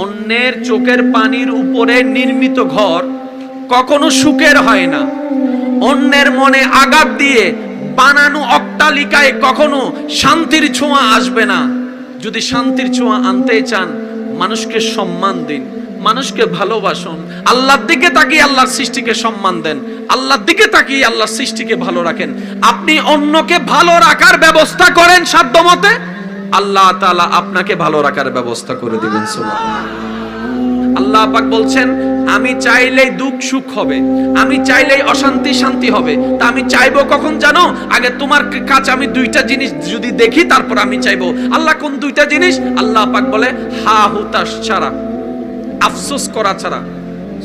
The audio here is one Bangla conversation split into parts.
অন্যের চোখের পানির উপরে নির্মিত ঘর কখনো সুখের হয় না। অন্যের মনে আঘাত দিয়ে বানানো অট্টালিকায় কখনো শান্তির ছোঁয়া আসবে না। যদি শান্তির ছোঁয়া আনতে চান, মানুষকে সম্মান দিন, মানুষকে ভালোবাসুন, আল্লাহর দিকে তাকিয়ে আল্লাহর সৃষ্টিকে সম্মান দেন, আল্লাহর দিকে তাকিয়ে আল্লাহর সৃষ্টিকে ভালো রাখেন। আপনি অন্যকে ভালো রাখার ব্যবস্থা করেন সাধ্যমতে, আল্লাহ তাআলা আপনাকে ভালো রাখার ব্যবস্থা করে দিবেন। সুবহানাল্লাহ। আল্লাহ পাক বলছেন, আমি চাইলেই দুঃখ সুখ হবে, আমি চাইলেই অশান্তি শান্তি হবে। তা আমি চাইবো কখন জানো? আগে তোমার কাছে আমি দুইটা জিনিস যদি দেখি, তারপর আমি চাইবো। আল্লাহ কোন দুইটা জিনিস? আল্লাহ পাক বলে, হা হুতাশ ছাড়া, আফসোস করা ছাড়া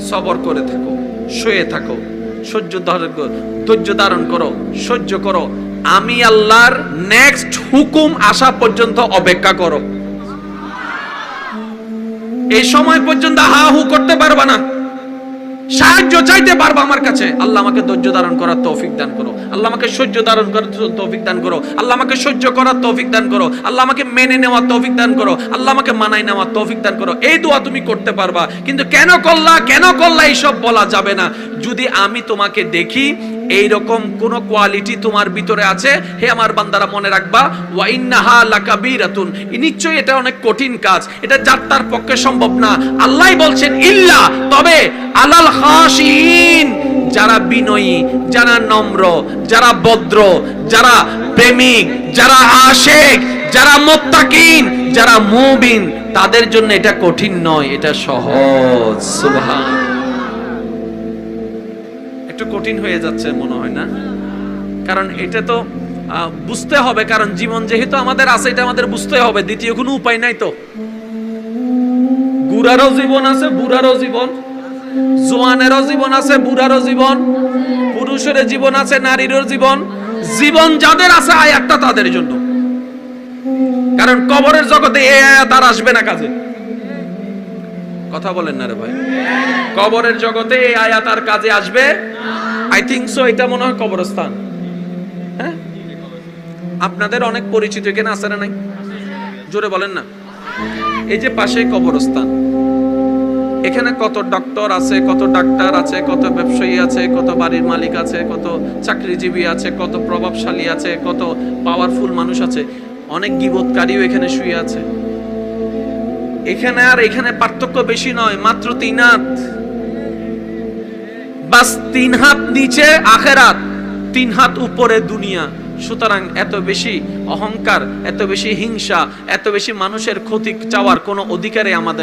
সবর করে থাকো, শুয়ে থাকো, ধৈর্য ধারণ করো, সহ্য করো, আমি আল্লাহর নেক্সট হুকুম আসা পর্যন্ত অপেক্ষা করো। এই সময় পর্যন্ত হা হু করতে পারবা না, সাহায্য চাইতে পারবা আমার কাছে। আল্লাহ আমাকে ধৈর্য ধারণ করার তৌফিক দান করো, আল্লাহ আমাকে সহ্য ধারণ করার তৌফিক দান করো, আল্লাহ আমাকে সহ্য করার তৌফিক দান করো, আল্লাহ আমাকে মেনে নেওয়ার তৌফিক দান করো, আল্লাহ আমাকে মানায় নেওয়ার তৌফিক দান করো। এই দোয়া তুমি করতে পারবা। কিন্তু কেন করলা এইসব বলা যাবে না। যদি আমি তোমাকে দেখি এইরকম কোন কোয়ালিটি তোমার ভিতরে আছে, হে আমার বান্দারা মনে রাখবা, ওয়া ইন্নাহা লাকাবীরাতুন, নিশ্চয়ই এটা অনেক কঠিন কাজ, এটা যার তার পক্ষে সম্ভব না। আল্লাহই বলছেন ইল্লা, তবে আলাল খাশিন, যারা বিনয়ী, যারা নম্র, যারা ভদ্র, যারা প্রেমিক, যারা আশিক, যারা মুত্তাকিন, যারা মুমিন, তাদের জন্য এটা কঠিন নয়, এটা সহজ। সুবহান। একটু কঠিন হয়ে যাচ্ছে মনে হয় না? কারণ এটা তো বুঝতে হবে, কারণ জীবন যেহেতু আমাদের আছে, এটা আমাদের বুঝতে হবে, দ্বিতীয় কোনো উপায় নাই। তো গুড়ারও জীবন আছে, বুড়ারও জীবন, জোয়ানেরও জীবন আছে, বুড়ারও জীবন, পুরুষের জীবন আছে, নারীরও জীবন। জীবন যাদের আছে, আয়াতটা তাদের জন্য। কারণ কবরের জগতে এই আয়াত আর আসবে না কাজে। কথা বলেন না রে ভাই? কবরের জগতে এই আয়াত আর কাজে আসবে? I think so. এটা মনে হয় কবরস্থান। হ্যাঁ, আপনাদের অনেক পরিচিত এখানে আছে না নাই? জোরে বলেন না। এই যে পাশে কবরস্থান, এখানে কত ডক্টর আছে, কত ডাক্তার আছে, কত ব্যবসায়ী আছে, কত বাড়ির মালিক আছে, কত চাকরিজীবী আছে, কত প্রভাবশালী আছে, কত পাওয়ারফুল মানুষ আছে, অনেক গীবতকারীও এখানে শুয়ে আছে। এখানে আর এখানে পার্থক্য বেশি নয়, মাত্র 3 হাত। বাস 3 হাত নিচে আখেরাত, 3 হাত উপরে দুনিয়া। সুতরাং এত বেশি অহংকার, এত বেশি হিংসা, এত বেশি মানুষের ক্ষতি চাওয়ার কোনো অধিকারই আমাদের